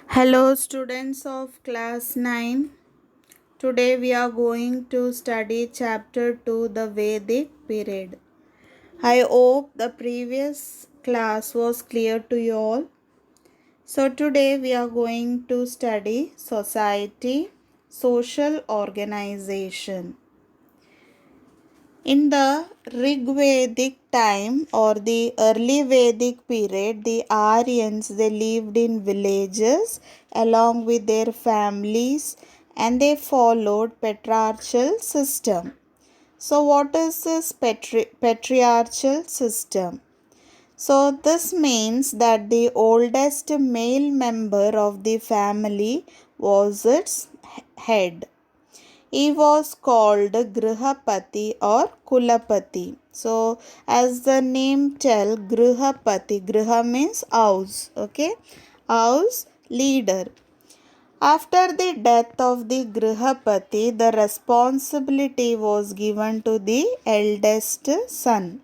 Hello, students of class 9. Today we are going to study chapter 2, the Vedic period. I hope the previous class was clear to you all. So, today we are going to study society, social organization. In the Rigvedic time or the early Vedic period, the Aryans they lived in villages along with their families and they followed patriarchal system. So what is this patriarchal system? So this means that the oldest male member of the family was its head. He was called Grihapati or Kulapati. So, as the name tell, Grihapati, Griha means house, okay? House leader. After the death of the Grihapati, the responsibility was given to the eldest son.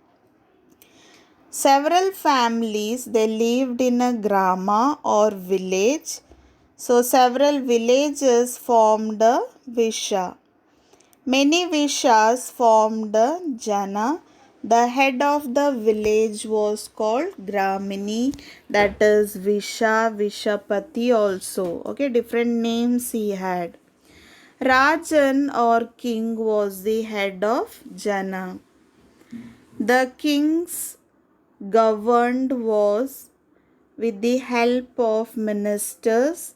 Several families they lived in a grama or village. So several villages formed a Visha. Many Vishas formed a Jana. The head of the village was called Gramini, that is Visha, Vishapati also. Okay, different names he had. Rajan or king was the head of Jana. The kings governed was with the help of ministers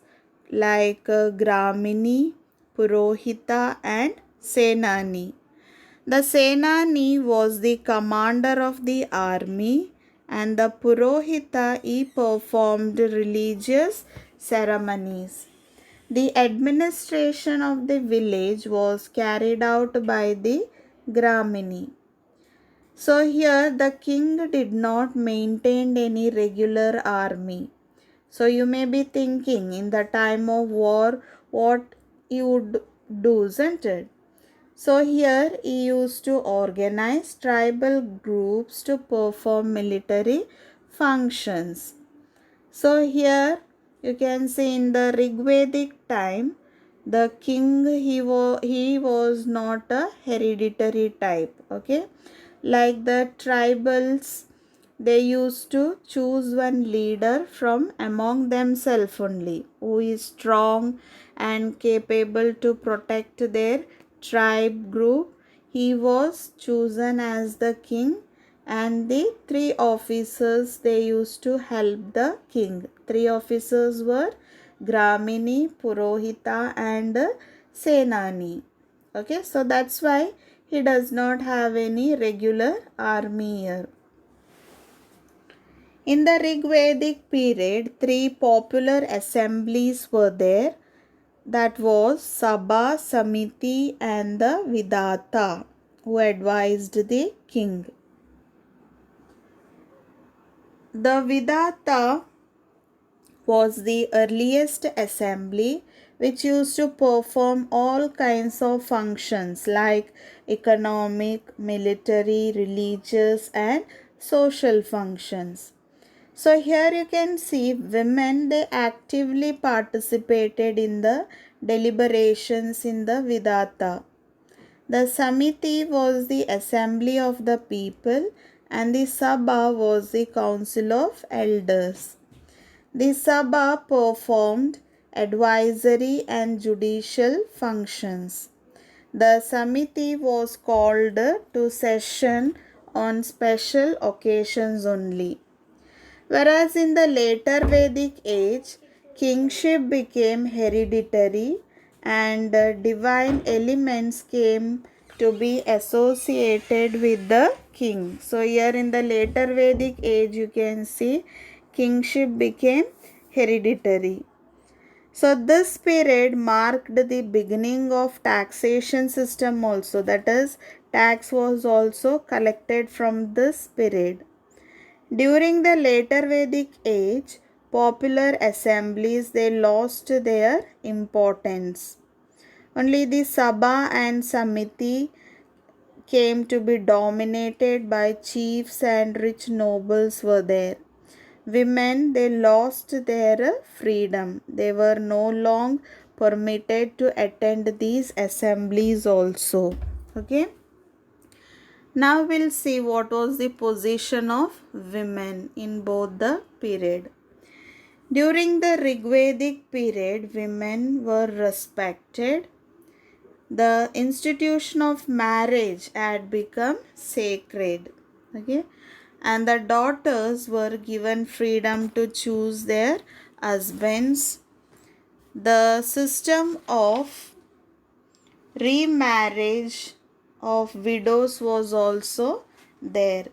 like Gramini, Purohita and Senani. The Senani was the commander of the army and the Purohita he performed religious ceremonies. The administration of the village was carried out by the Gramini. So here the king did not maintain any regular army. So you may be thinking in the time of war what he would do, isn't it? So here he used to organize tribal groups to perform military functions. So here you can see in the Rigvedic time the king he was not a hereditary type, okay? Like the tribals they used to choose one leader from among themselves only who is strong and capable to protect their tribe group. He was chosen as the king and the three officers they used to help the king. Three officers were Gramini, Purohita and Senani. Okay, so that's why he does not have any regular army here. In the Rigvedic period, three popular assemblies were there. That was Sabha, Samiti and the Vidata who advised the king. The Vidata was the earliest assembly which used to perform all kinds of functions like economic, military, religious and social functions. So here you can see women they actively participated in the deliberations in the Vidata. The Samiti was the assembly of the people and the Sabha was the council of elders. The Sabha performed advisory and judicial functions. The Samiti was called to session on special occasions only. Whereas in the later Vedic age, kingship became hereditary and divine elements came to be associated with the king. So here in the later Vedic age you can see kingship became hereditary. So this period marked the beginning of taxation system also, that is tax was also collected from this period. During the later Vedic age, popular assemblies they lost their importance. Only the Sabha and Samiti came to be dominated by chiefs and rich nobles were there. women, they lost their freedom. They were no longer permitted to attend these assemblies also. Okay. Now we'll see what was the position of women in both the period. During the Rigvedic period, women were respected. The institution of marriage had become sacred. Okay, and the daughters were given freedom to choose their husbands. The system of remarriage of widows was also there,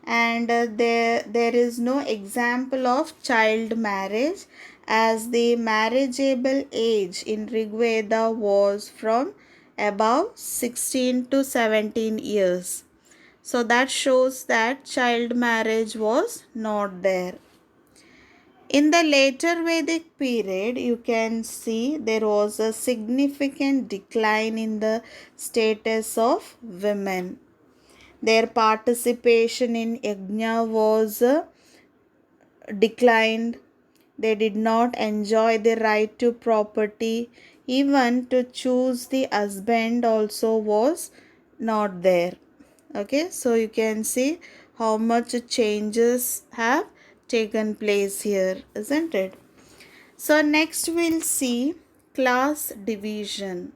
and there is no example of child marriage, as the marriageable age in Rigveda was from above 16 to 17 years. So that shows that child marriage was not there. In the later Vedic period, you can see there was a significant decline in the status of women. Their participation in yajna was declined. They did not enjoy the right to property. Even to choose the husband also was not there. Okay, so you can see how much changes have taken place here, isn't it? So next we'll see class division.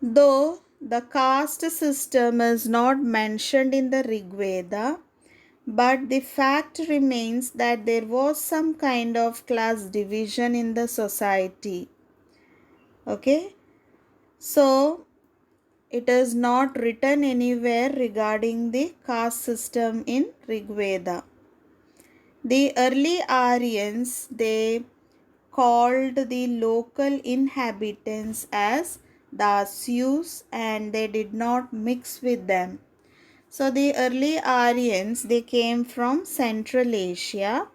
Though the caste system is not mentioned in the Rig Veda, but the fact remains that there was some kind of class division in the society. Okay, so it is not written anywhere regarding the caste system in Rig Veda. The early Aryans, they called the local inhabitants as Dasyus, and they did not mix with them. So the early Aryans, they came from Central Asia,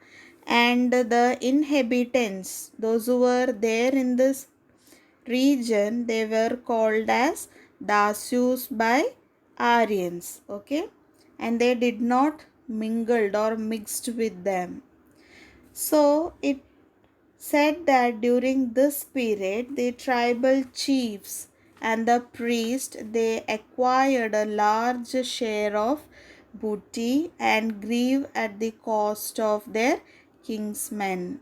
and the inhabitants, those who were there in this region, they were called as Dasyus by Aryans. Okay, and they did not mingled or mixed with them. So it said that during this period, the tribal chiefs and the priest, they acquired a large share of booty and grieve at the cost of their kinsmen.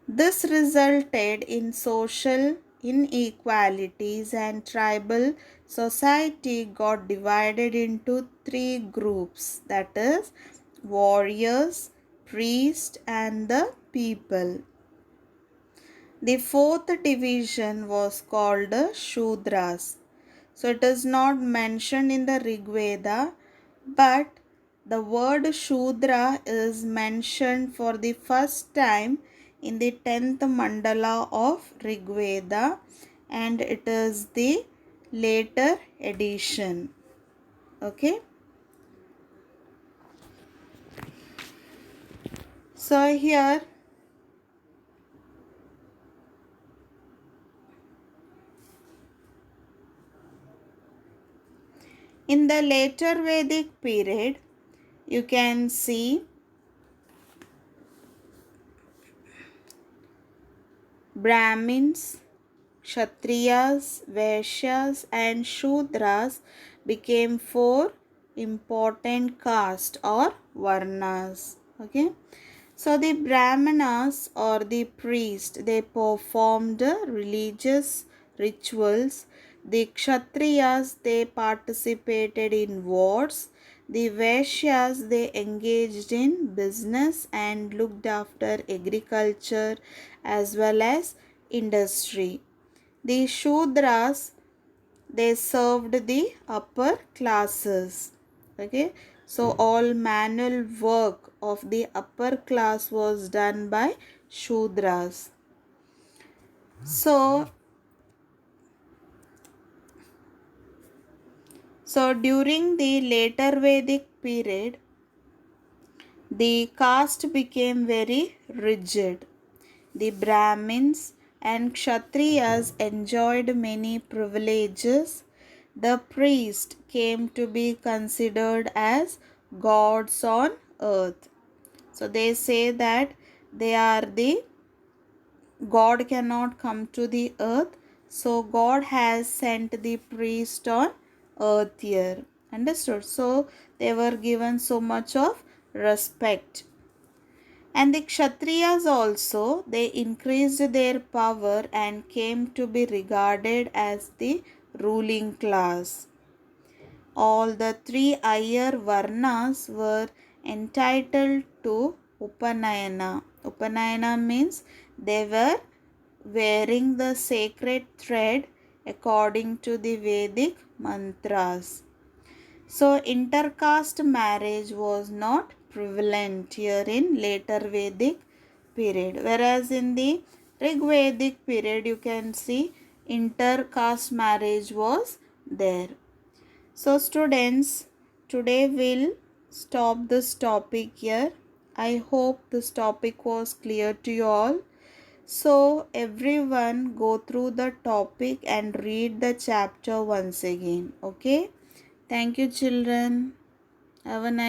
This resulted in social inequalities, and tribal society got divided into three groups, that is, warriors, priests, and the people. The fourth division was called the Shudras. So it is not mentioned in the Rig Veda, but the word Shudra is mentioned for the first time in the 10th mandala of Rig Veda, and it is the later edition. Okay. So here in the later Vedic period, you can see Brahmins, Kshatriyas, Vaishyas, and Shudras became four important castes or varnas. Okay. So the Brahmanas or the priest, they performed religious rituals. The Kshatriyas, they participated in wars. The Vaishyas, they engaged in business and looked after agriculture as well as industry. The Shudras, they served the upper classes. Okay, so all manual work of the upper class was done by Shudras. So during the later Vedic period, the caste became very rigid. The Brahmins and Kshatriyas enjoyed many privileges. The priest came to be considered as gods on earth. So they say that they are the God cannot come to the earth, so God has sent the priest on earth here. Understood? So they were given so much of respect. And the Kshatriyas also, they increased their power and came to be regarded as the ruling class. All the three higher Varnas were entitled to Upanayana. Upanayana means they were wearing the sacred thread according to the Vedic mantras. So intercaste marriage was not prevalent here in later Vedic period, whereas in the Rig Vedic period you can see intercaste marriage was there. So students, today we'll stop this topic here. I hope this topic was clear to you all. So everyone go through the topic and read the chapter once again. Okay. Thank you children. Have a nice